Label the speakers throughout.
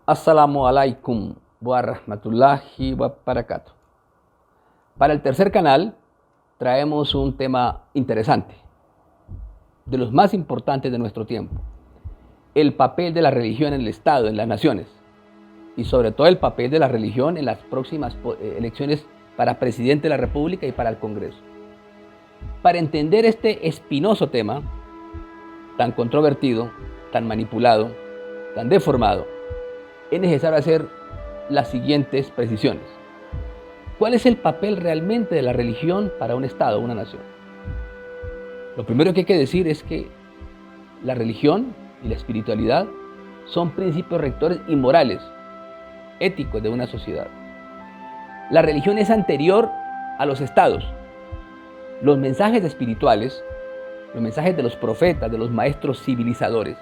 Speaker 1: Assalamu alaikum wa rahmatullahi wa barakatuh. Para el tercer canal traemos un tema interesante, de los más importantes de nuestro tiempo: el papel de la religión en el Estado, en las naciones, y sobre todo el papel de la religión en las próximas elecciones para presidente de la República y para el Congreso. Para entender este espinoso tema, tan controvertido, tan manipulado, tan deformado, es necesario hacer las siguientes precisiones. ¿Cuál es el papel realmente de la religión para un Estado, una nación? Lo primero que hay que decir es que la religión y la espiritualidad son principios rectores y morales, éticos de una sociedad. La religión es anterior a los estados. Los mensajes espirituales, los mensajes de los profetas, de los maestros civilizadores,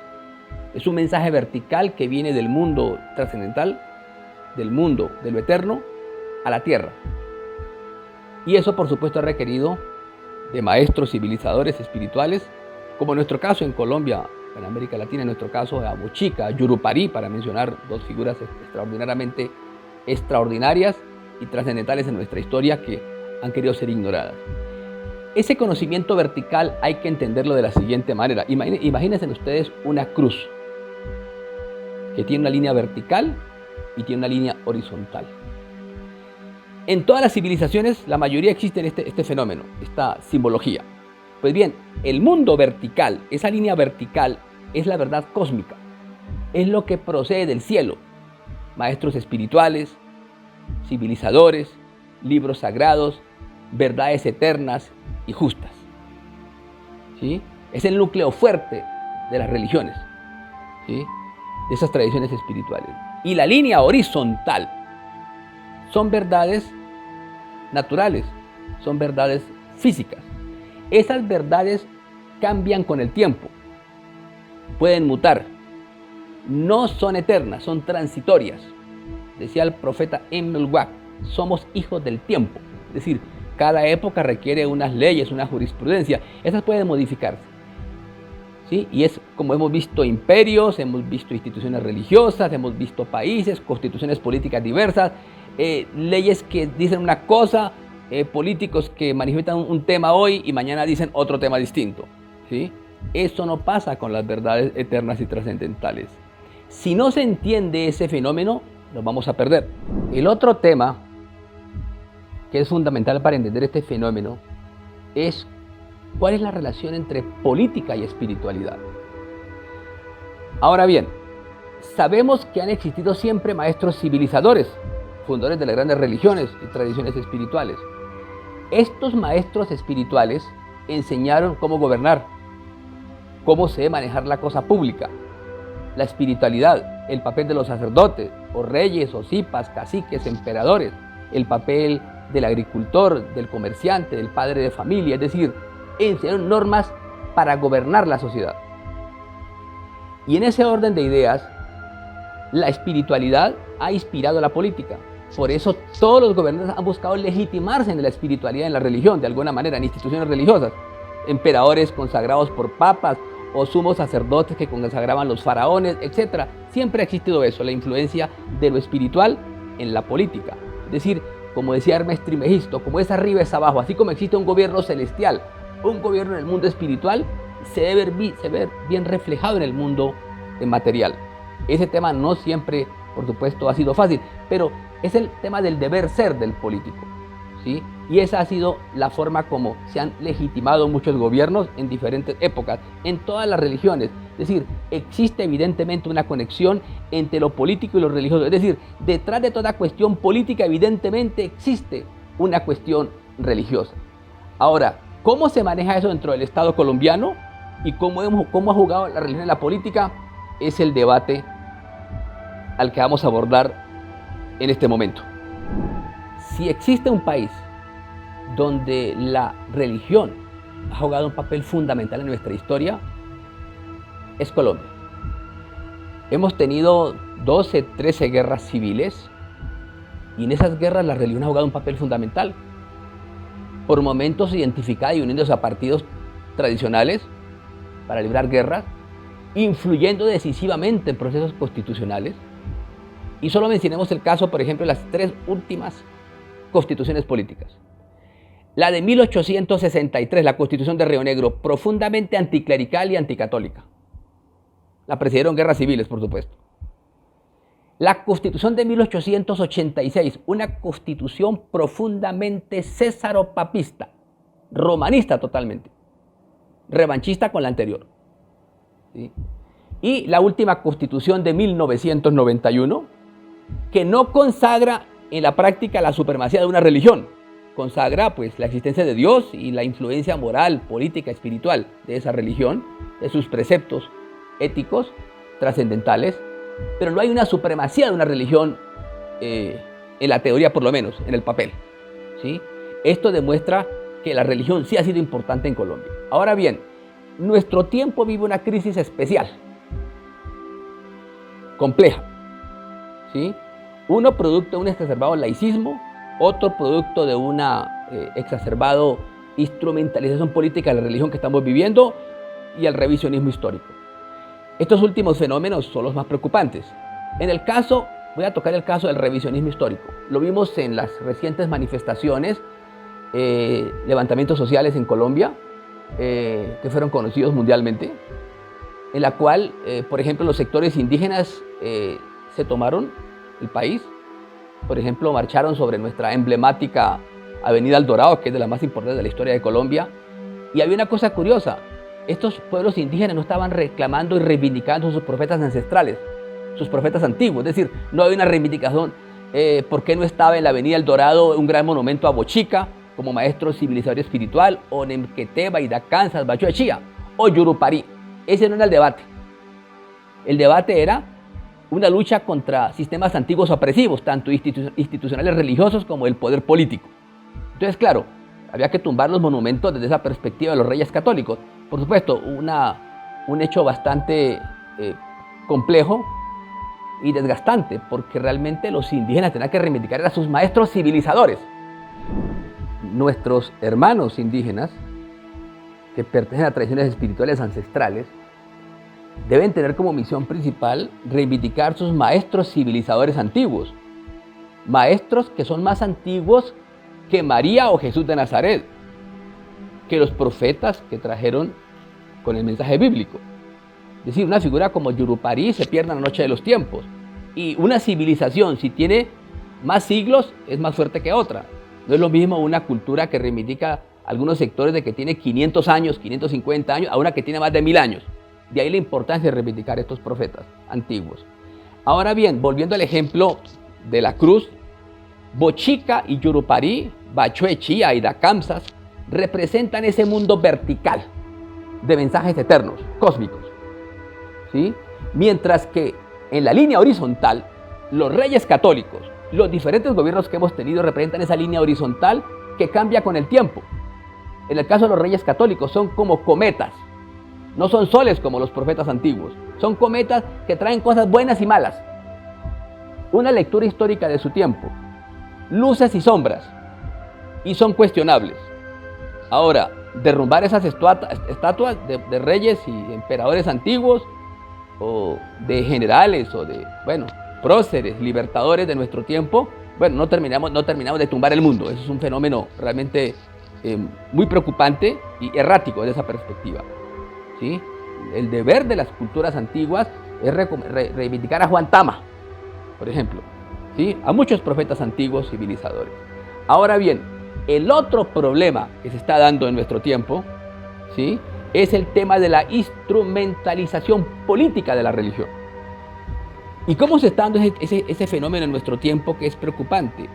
Speaker 1: es un mensaje vertical que viene del mundo trascendental, del mundo, de lo eterno, a la tierra. Y eso, por supuesto, ha requerido de maestros civilizadores espirituales, como en nuestro caso en Colombia, en América Latina, en nuestro caso a Mochica, a Yurupari, para mencionar dos figuras extraordinariamente extraordinarias y trascendentales en nuestra historia que han querido ser ignoradas. Ese conocimiento vertical hay que entenderlo de la siguiente manera. Imagínense ustedes una cruz que tiene una línea vertical y tiene una línea horizontal. En todas las civilizaciones, la mayoría existe este fenómeno, esta simbología. Pues bien, el mundo vertical, esa línea vertical, es la verdad cósmica. Es lo que procede del cielo. Maestros espirituales, civilizadores, libros sagrados, verdades eternas y justas. ¿Sí? Es el núcleo fuerte de las religiones, ¿sí? De esas tradiciones espirituales. Y la línea horizontal son verdades naturales, son verdades físicas. Esas verdades cambian con el tiempo, pueden mutar, no son eternas, son transitorias. Decía el profeta Emil Wack, somos hijos del tiempo, es decir, cada época requiere unas leyes, una jurisprudencia, esas pueden modificarse. ¿Sí? Y es como hemos visto imperios, hemos visto instituciones religiosas, hemos visto países, constituciones políticas diversas, leyes que dicen una cosa, políticos que manifiestan un tema hoy y mañana dicen otro tema distinto. ¿Sí? Eso no pasa con las verdades eternas y trascendentales. Si no se entiende ese fenómeno, nos vamos a perder. El otro tema que es fundamental para entender este fenómeno es cuál es la relación entre política y espiritualidad. Ahora bien, sabemos que han existido siempre maestros civilizadores, fundadores de las grandes religiones y tradiciones espirituales. Estos maestros espirituales enseñaron cómo gobernar, cómo se debe manejar la cosa pública, la espiritualidad, el papel de los sacerdotes, o reyes, o cipas, caciques, emperadores, el papel del agricultor, del comerciante, del padre de familia, es decir, enseñaron normas para gobernar la sociedad. Y en ese orden de ideas, la espiritualidad ha inspirado a la política. Por eso todos los gobernantes han buscado legitimarse en la espiritualidad, en la religión, de alguna manera, en instituciones religiosas. Emperadores consagrados por papas o sumos sacerdotes que consagraban los faraones, etc. Siempre ha existido eso, la influencia de lo espiritual en la política. Es decir, como decía Hermes Trismegisto, como es arriba es abajo, así como existe un gobierno celestial, un gobierno en el mundo espiritual, se debe ver bien reflejado en el mundo material. Ese tema no siempre, por supuesto, ha sido fácil, pero es el tema del deber ser del político, ¿sí? Y esa ha sido la forma como se han legitimado muchos gobiernos en diferentes épocas, en todas las religiones. Es decir, existe evidentemente una conexión entre lo político y lo religioso. Es decir, detrás de toda cuestión política evidentemente existe una cuestión religiosa. Ahora, ¿cómo se maneja eso dentro del Estado colombiano? ¿Y cómo ha jugado la religión en la política? Es el debate al que vamos a abordar en este momento. Si existe un país donde la religión ha jugado un papel fundamental en nuestra historia, es Colombia. Hemos tenido 12, 13 guerras civiles y en esas guerras la religión ha jugado un papel fundamental. Por momentos identificada y uniéndose a partidos tradicionales para librar guerras, influyendo decisivamente en procesos constitucionales, Y solo mencionemos el caso, por ejemplo, de las tres últimas constituciones políticas. La de 1863, la Constitución de Río Negro, profundamente anticlerical y anticatólica. La presidieron guerras civiles, por supuesto. La Constitución de 1886, una constitución profundamente césaropapista, romanista totalmente, revanchista con la anterior. ¿Sí? Y la última Constitución de 1991, que no consagra en la práctica la supremacía de una religión, consagra pues la existencia de Dios y la influencia moral, política, espiritual de esa religión, de sus preceptos éticos trascendentales, pero no hay una supremacía de una religión en la teoría, por lo menos, en el papel. ¿Sí? Esto demuestra que la religión sí ha sido importante en Colombia. Ahora bien, nuestro tiempo vive una crisis especial, compleja. ¿Sí? Uno producto de un exacerbado laicismo, otro producto de una exacerbado instrumentalización política de la religión que estamos viviendo y el revisionismo histórico. Estos últimos fenómenos son los más preocupantes. Voy a tocar el caso del revisionismo histórico. Lo vimos en las recientes manifestaciones, levantamientos sociales en Colombia, que fueron conocidos mundialmente, en la cual, por ejemplo, los sectores indígenas se tomaron el país. Por ejemplo, marcharon sobre nuestra emblemática Avenida El Dorado, que es de las más importantes de la historia de Colombia. Y había una cosa curiosa. Estos pueblos indígenas no estaban reclamando y reivindicando sus profetas ancestrales, sus profetas antiguos. Es decir, no había una reivindicación. ¿Por qué no estaba en la Avenida El Dorado un gran monumento a Bochica como maestro civilizador espiritual? O Nemqueteba, Iracansas, Bachué Chía o Yurupari. Ese no era el debate. El debate era una lucha contra sistemas antiguos opresivos, tanto institucionales religiosos como el poder político. Entonces, claro, había que tumbar los monumentos desde esa perspectiva de los reyes católicos. Por supuesto, un hecho bastante complejo y desgastante, porque realmente los indígenas tenían que reivindicar a sus maestros civilizadores. Nuestros hermanos indígenas, que pertenecen a tradiciones espirituales ancestrales, deben tener como misión principal reivindicar sus maestros civilizadores antiguos. Maestros que son más antiguos que María o Jesús de Nazaret, que los profetas que trajeron con el mensaje bíblico. Es decir, una figura como Yurupari se pierde en la noche de los tiempos. Y una civilización, si tiene más siglos, es más fuerte que otra. No es lo mismo una cultura que reivindica algunos sectores de que tiene 500 años, 550 años, a una que tiene más de 1000 años. De ahí la importancia de reivindicar estos profetas antiguos. Ahora bien, volviendo al ejemplo de la cruz, Bochica y Yurupari, Bachué Chía y Dacamsas representan ese mundo vertical de mensajes eternos, cósmicos. ¿Sí? Mientras que en la línea horizontal, los reyes católicos, los diferentes gobiernos que hemos tenido representan esa línea horizontal que cambia con el tiempo. En el caso de los reyes católicos son como cometas. No son soles como los profetas antiguos. Son cometas que traen cosas buenas y malas. Una lectura histórica de su tiempo. Luces y sombras. Y son cuestionables. Ahora, derrumbar esas estatuas de reyes y emperadores antiguos, o de generales, o de, próceres, libertadores de nuestro tiempo, no terminamos de tumbar el mundo. Eso es un fenómeno realmente muy preocupante y errático desde esa perspectiva. ¿Sí? El deber de las culturas antiguas es reivindicar a Juan Tama, por ejemplo, ¿sí? A muchos profetas antiguos civilizadores. Ahora bien, el otro problema que se está dando en nuestro tiempo, ¿sí?, es el tema de la instrumentalización política de la religión. ¿Y cómo se está dando ese fenómeno en nuestro tiempo que es preocupante?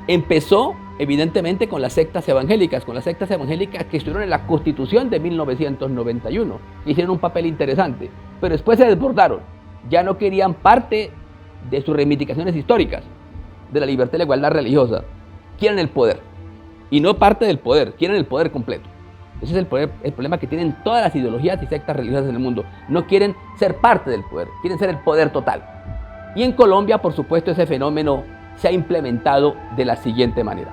Speaker 1: Empezó, evidentemente, con las sectas evangélicas, que estuvieron en la Constitución de 1991, que hicieron un papel interesante, pero después se desbordaron. Ya no querían parte de sus reivindicaciones históricas, de la libertad y la igualdad religiosa. Quieren el poder, y no parte del poder, quieren el poder completo. Ese es el problema que tienen todas las ideologías y sectas religiosas en el mundo. No quieren ser parte del poder, quieren ser el poder total. Y en Colombia, por supuesto, ese fenómeno se ha implementado de la siguiente manera.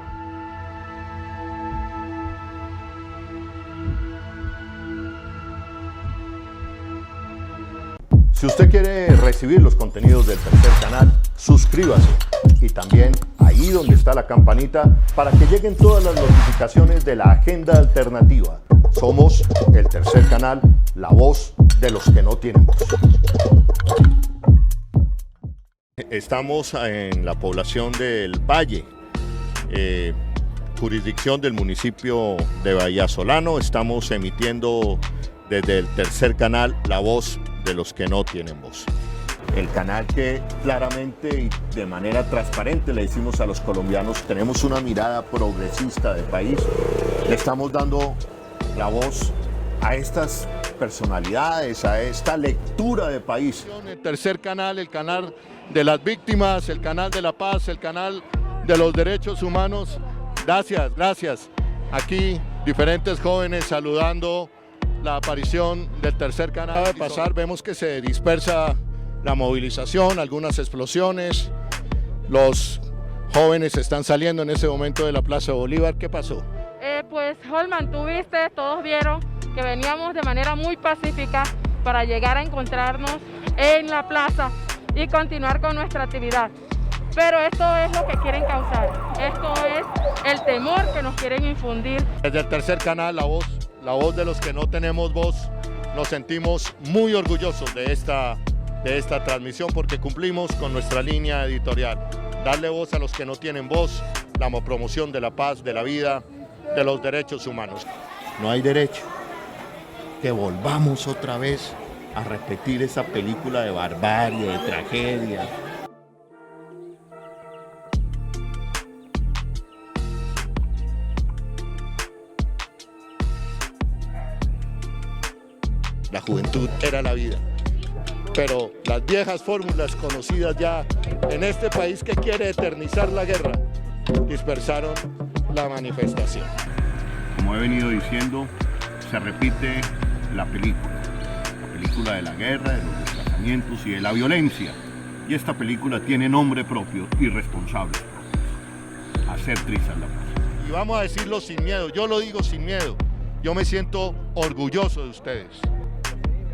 Speaker 2: Si usted quiere recibir los contenidos del Tercer Canal, suscríbase y también ahí donde está la campanita para que lleguen todas las notificaciones de la Agenda Alternativa. Somos el tercer canal, la voz de los que no tienen voz. Estamos en la población del Valle, jurisdicción del municipio de Vallasolano. Estamos emitiendo desde el tercer canal, la voz de los que no tienen voz. El canal que claramente y de manera transparente le decimos a los colombianos, tenemos una mirada progresista del país, le estamos dando la voz a estas personalidades, a esta lectura de país.
Speaker 3: El tercer canal, el canal de las víctimas, el canal de la paz, el canal de los derechos humanos. Gracias, gracias. Aquí diferentes jóvenes saludando la aparición del tercer canal. Acaba de pasar, vemos que se dispersa la movilización, algunas explosiones. Los jóvenes están saliendo en ese momento de la Plaza Bolívar. ¿Qué pasó?
Speaker 4: Pues Holman, tú viste, todos vieron que veníamos de manera muy pacífica para llegar a encontrarnos en la plaza y continuar con nuestra actividad. Pero esto es lo que quieren causar, esto es el temor que nos quieren infundir.
Speaker 3: Desde el tercer canal, la voz de los que no tenemos voz, nos sentimos muy orgullosos de esta transmisión porque cumplimos con nuestra línea editorial. Darle voz a los que no tienen voz, la promoción de la paz, de la vida, de los derechos humanos.
Speaker 2: No hay derecho que volvamos otra vez a repetir esa película de barbarie, de tragedia.
Speaker 3: La juventud era la vida, pero las viejas fórmulas conocidas ya en este país que quiere eternizar la guerra, dispersaron la manifestación.
Speaker 2: Como he venido diciendo, se repite la película de la guerra, de los desplazamientos y de la violencia. Y esta película tiene nombre propio y responsables propios: hacer trizas la paz.
Speaker 3: Y vamos a decirlo sin miedo, yo lo digo sin miedo, yo me siento orgulloso de ustedes.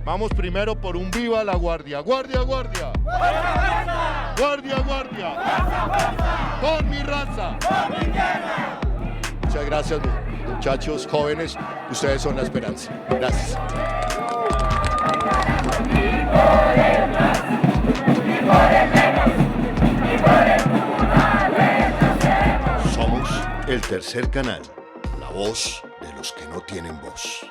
Speaker 3: Vamos primero por un viva la guardia. ¡Guardia, guardia! ¡Guardia, guardia! ¡Por mi raza! ¡Por mi tierra! Muchas gracias, muchachos, jóvenes. Ustedes son la esperanza. Gracias.
Speaker 2: Somos el tercer canal, la voz de los que no tienen voz.